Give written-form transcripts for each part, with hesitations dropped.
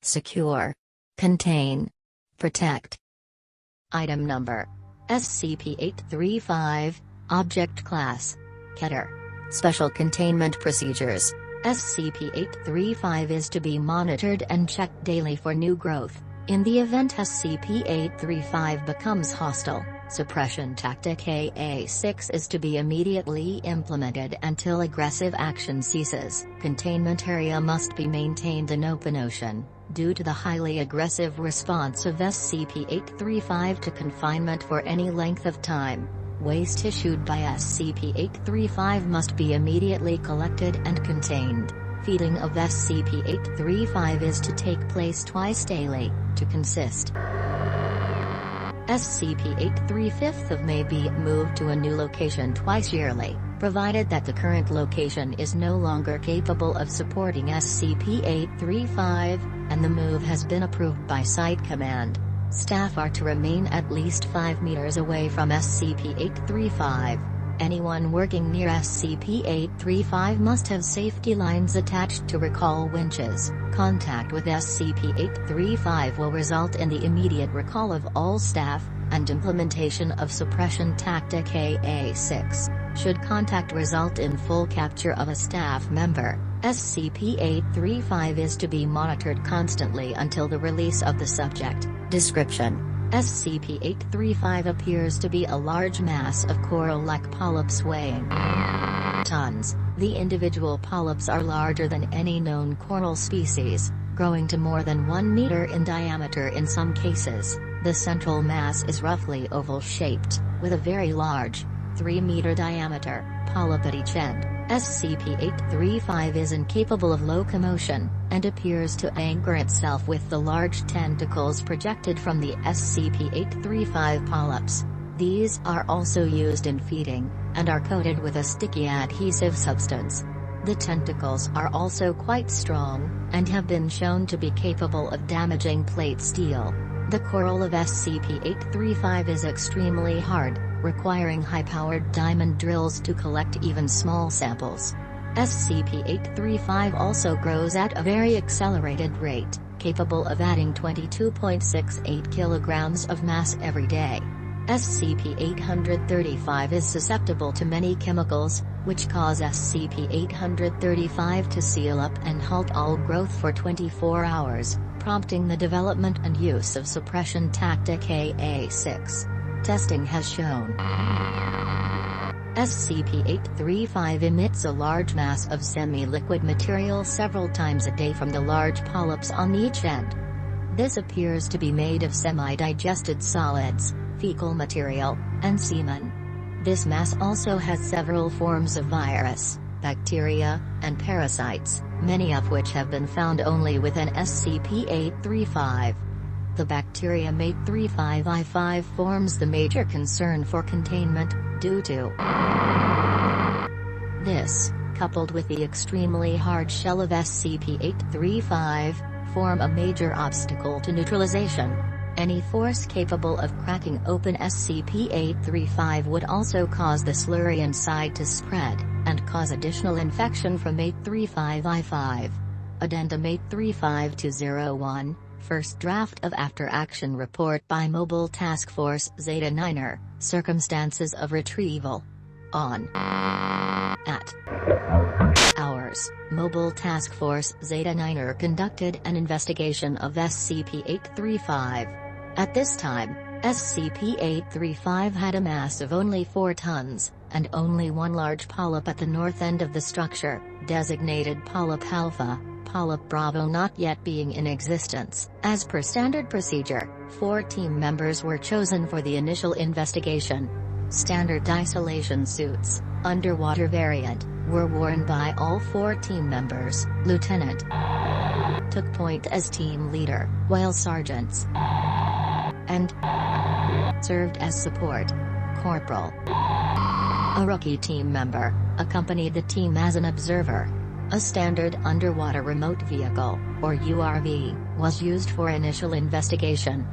secure, contain, protect. Item number: SCP-835, Object Class: Keter. Special Containment Procedures: SCP-835 is to be monitored and checked daily for new growth. In the event SCP-835 becomes hostile, Suppression Tactic AA6 is to be immediately implemented until aggressive action ceases. Containment area must be maintained in open ocean, due to the highly aggressive response of SCP-835 to confinement for any length of time. Waste issued by SCP-835 must be immediately collected and contained. Feeding of SCP-835 is to take place twice daily, to consist. SCP-835 may be moved to a new location twice yearly, provided that the current location is no longer capable of supporting SCP-835, and the move has been approved by Site Command. Staff are to remain at least 5 meters away from SCP-835. Anyone working near SCP-835 must have safety lines attached to recall winches. Contact with SCP-835 will result in the immediate recall of all staff, and implementation of Suppression Tactic AA6. Should contact result in full capture of a staff member, SCP-835 is to be monitored constantly until the release of the subject. Description: SCP-835 appears to be a large mass of coral-like polyps weighing tons. The individual polyps are larger than any known coral species, growing to more than 1 meter in diameter in some cases. The central mass is roughly oval-shaped, with a very large, 3-meter diameter, polyp at each end. SCP-835 is incapable of locomotion, and appears to anchor itself with the large tentacles projected from the SCP-835 polyps. These are also used in feeding, and are coated with a sticky adhesive substance. The tentacles are also quite strong, and have been shown to be capable of damaging plate steel. The coral of SCP-835 is extremely hard, requiring high-powered diamond drills to collect even small samples. SCP-835 also grows at a very accelerated rate, capable of adding 22.68 kilograms of mass every day. SCP-835 is susceptible to many chemicals, which cause SCP-835 to seal up and halt all growth for 24 hours, prompting the development and use of Suppression Tactic AA6. Testing has shown SCP-835 emits a large mass of semi-liquid material several times a day from the large polyps on each end. This appears to be made of semi-digested solids, fecal material, and semen. This mass also has several forms of virus, bacteria, and parasites, many of which have been found only within SCP-835. The bacteria MATE35I5 forms the major concern for containment, due to this, coupled with the extremely hard shell of SCP-835, form a major obstacle to neutralization. Any force capable of cracking open SCP-835 would also cause the slurry inside to spread, and cause additional infection from MATE35I5. Addendum 835-201, First Draft of After-Action Report by Mobile Task Force Zeta-9er, Circumstances of Retrieval. On at hours, Mobile Task Force Zeta-9er conducted an investigation of SCP-835. At this time, SCP-835 had a mass of only 4 tons, and only one large polyp at the north end of the structure, designated Polyp Alpha, Polyp Bravo not yet being in existence. As per standard procedure, 4 team members were chosen for the initial investigation. Standard isolation suits, underwater variant, were worn by all 4 team members. Lieutenant took point as team leader, while sergeants and served as support. Corporal, a rookie team member, accompanied the team as an observer. A standard underwater remote vehicle, or URV, was used for initial investigation.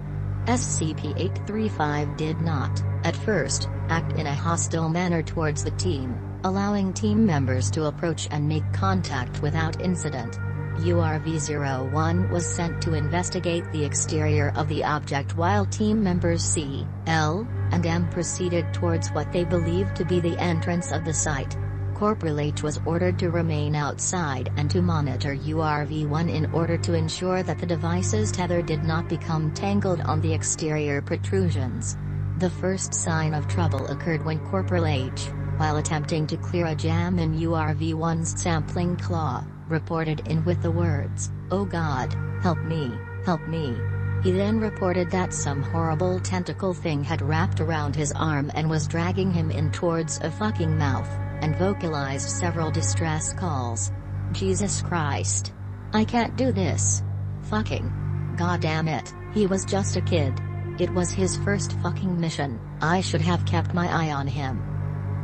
SCP-835 did not, at first, act in a hostile manner towards the team, allowing team members to approach and make contact without incident. URV-01 was sent to investigate the exterior of the object while team members C, L, and M proceeded towards what they believed to be the entrance of the site. Corporal H was ordered to remain outside and to monitor URV-1 in order to ensure that the device's tether did not become tangled on the exterior protrusions. The first sign of trouble occurred when Corporal H, while attempting to clear a jam in URV-1's sampling claw, reported in with the words, "Oh God, help me, help me." He then reported that some horrible tentacle thing had wrapped around his arm and was dragging him in towards a fucking mouth, and vocalized several distress calls. Jesus Christ. I can't do this. Fucking. God damn it, he was just a kid. It was his first fucking mission, I should have kept my eye on him.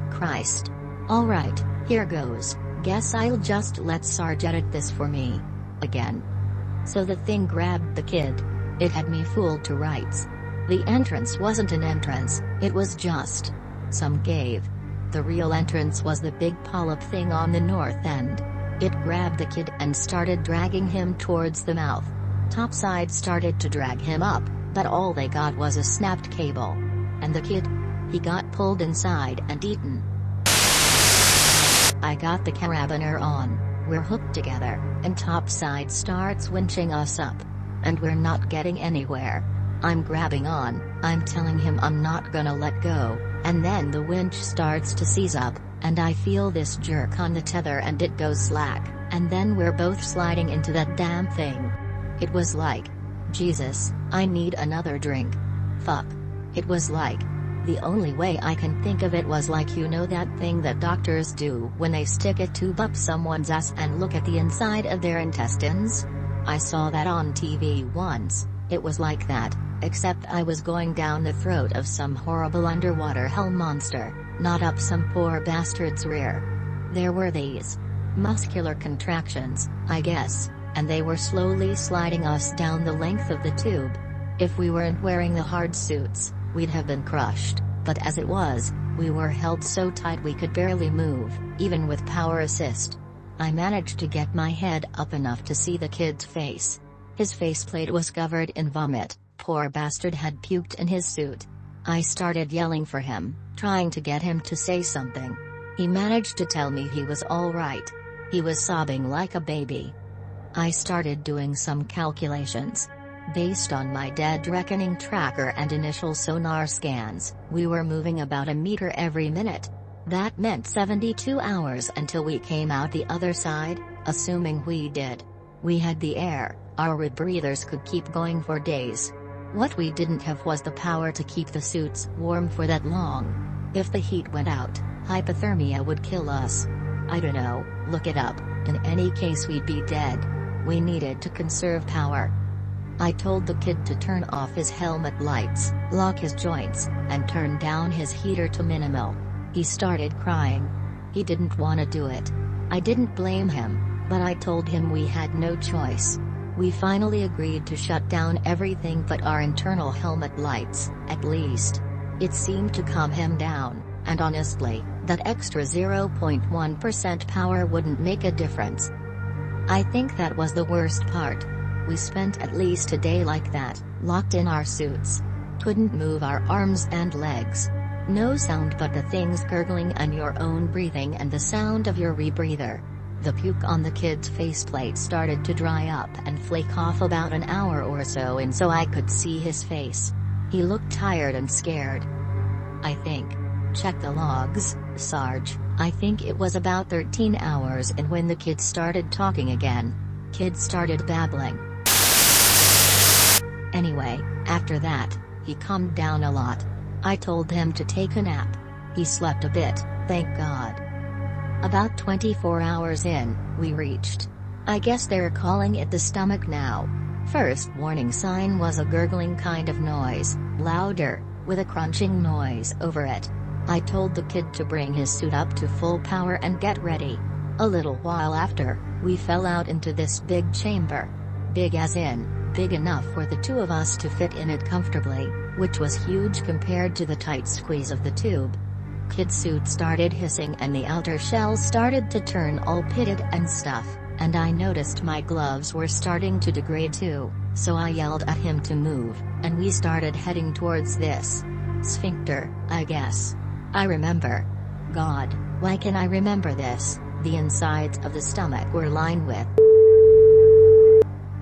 Christ. Alright, here goes, guess I'll just let Sarge edit this for me. Again. So the thing grabbed the kid. It had me fooled to rights. The entrance wasn't an entrance, it was just some cave. The real entrance was the big polyp thing on the north end. It grabbed the kid and started dragging him towards the mouth. Topside started to drag him up, but all they got was a snapped cable. And the kid? He got pulled inside and eaten. I got the carabiner on, we're hooked together, and Topside starts winching us up. And we're not getting anywhere. I'm grabbing on, I'm telling him I'm not gonna let go, and then the winch starts to seize up, and I feel this jerk on the tether and it goes slack, and then we're both sliding into that damn thing. It was like, Jesus, I need another drink. Fuck. It was like, the only way I can think of it was like, you know that thing that doctors do when they stick a tube up someone's ass and look at the inside of their intestines? I saw that on TV once. It was like that, except I was going down the throat of some horrible underwater hell monster, not up some poor bastard's rear. There were these muscular contractions, I guess, and they were slowly sliding us down the length of the tube. If we weren't wearing the hard suits, we'd have been crushed, but as it was, we were held so tight we could barely move, even with power assist. I managed to get my head up enough to see the kid's face. His faceplate was covered in vomit, poor bastard had puked in his suit. I started yelling for him, trying to get him to say something. He managed to tell me he was alright. He was sobbing like a baby. I started doing some calculations. Based on my dead reckoning tracker and initial sonar scans, we were moving about a meter every minute. That meant 72 hours until we came out the other side, assuming we did. We had the air, our rebreathers could keep going for days. What we didn't have was the power to keep the suits warm for that long. If the heat went out, hypothermia would kill us. I don't know, look it up, in any case we'd be dead. We needed to conserve power. I told the kid to turn off his helmet lights, lock his joints, and turn down his heater to minimal. He started crying. He didn't want to do it. I didn't blame him, but I told him we had no choice. We finally agreed to shut down everything but our internal helmet lights, at least. It seemed to calm him down, and honestly, that extra 0.1% power wouldn't make a difference. I think that was the worst part. We spent at least a day like that, locked in our suits. Couldn't move our arms and legs. No sound but the things gurgling and your own breathing and the sound of your rebreather. The puke on the kid's faceplate started to dry up and flake off about an hour or so in, so I could see his face. He looked tired and scared. I think. Check the logs, Sarge. I think it was about 13 hours in when the kid started talking again. Kid started babbling. Anyway, after that, he calmed down a lot. I told him to take a nap. He slept a bit, thank God. About 24 hours in, we reached. I guess they're calling it the stomach now. First warning sign was a gurgling kind of noise, louder, with a crunching noise over it. I told the kid to bring his suit up to full power and get ready. A little while after, we fell out into this big chamber. Big as in, big enough for the two of us to fit in it comfortably, which was huge compared to the tight squeeze of the tube. Kid's suit started hissing and the outer shell started to turn all pitted and stuff, and I noticed my gloves were starting to degrade too, so I yelled at him to move, and we started heading towards this sphincter, I guess. I remember. God, why can I remember this? The insides of the stomach were lined with.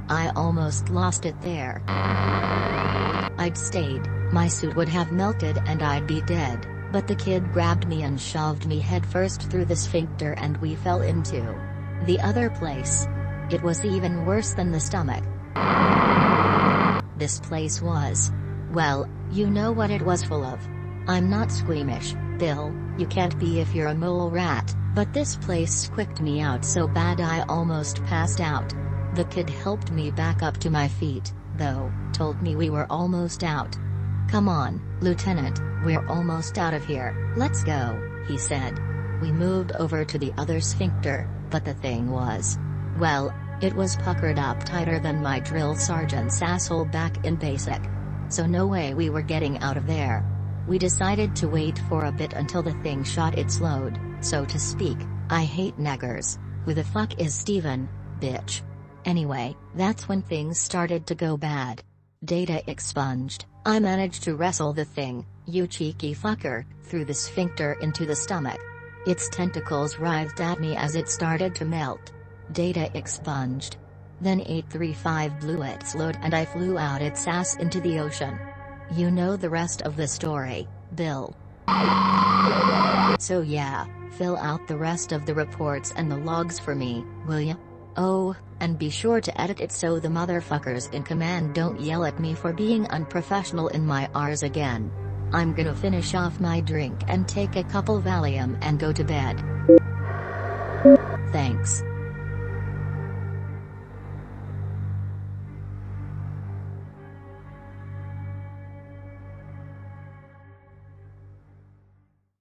I almost lost it there. I'd stayed, my suit would have melted and I'd be dead, but the kid grabbed me and shoved me headfirst through the sphincter and we fell into the other place. It was even worse than the stomach. This place was, well, you know what it was full of. I'm not squeamish, Bill, you can't be if you're a mole rat, but this place squicked me out so bad I almost passed out. The kid helped me back up to my feet, though, told me we were almost out. Come on, Lieutenant, we're almost out of here, let's go, he said. We moved over to the other sphincter, but the thing was, well, it was puckered up tighter than my drill sergeant's asshole back in basic. So no way we were getting out of there. We decided to wait for a bit until the thing shot its load, so to speak. I hate naggers. Who the fuck is Steven, bitch? Anyway, that's when things started to go bad. Data expunged. I managed to wrestle the thing, you cheeky fucker, through the sphincter into the stomach. Its tentacles writhed at me as it started to melt. Data expunged. Then 835 blew its load and I flew out its ass into the ocean. You know the rest of the story, Bill. So yeah, fill out the rest of the reports and the logs for me, will ya? Oh, and be sure to edit it so the motherfuckers in command don't yell at me for being unprofessional in my R's again. I'm gonna finish off my drink and take a couple Valium and go to bed. Thanks.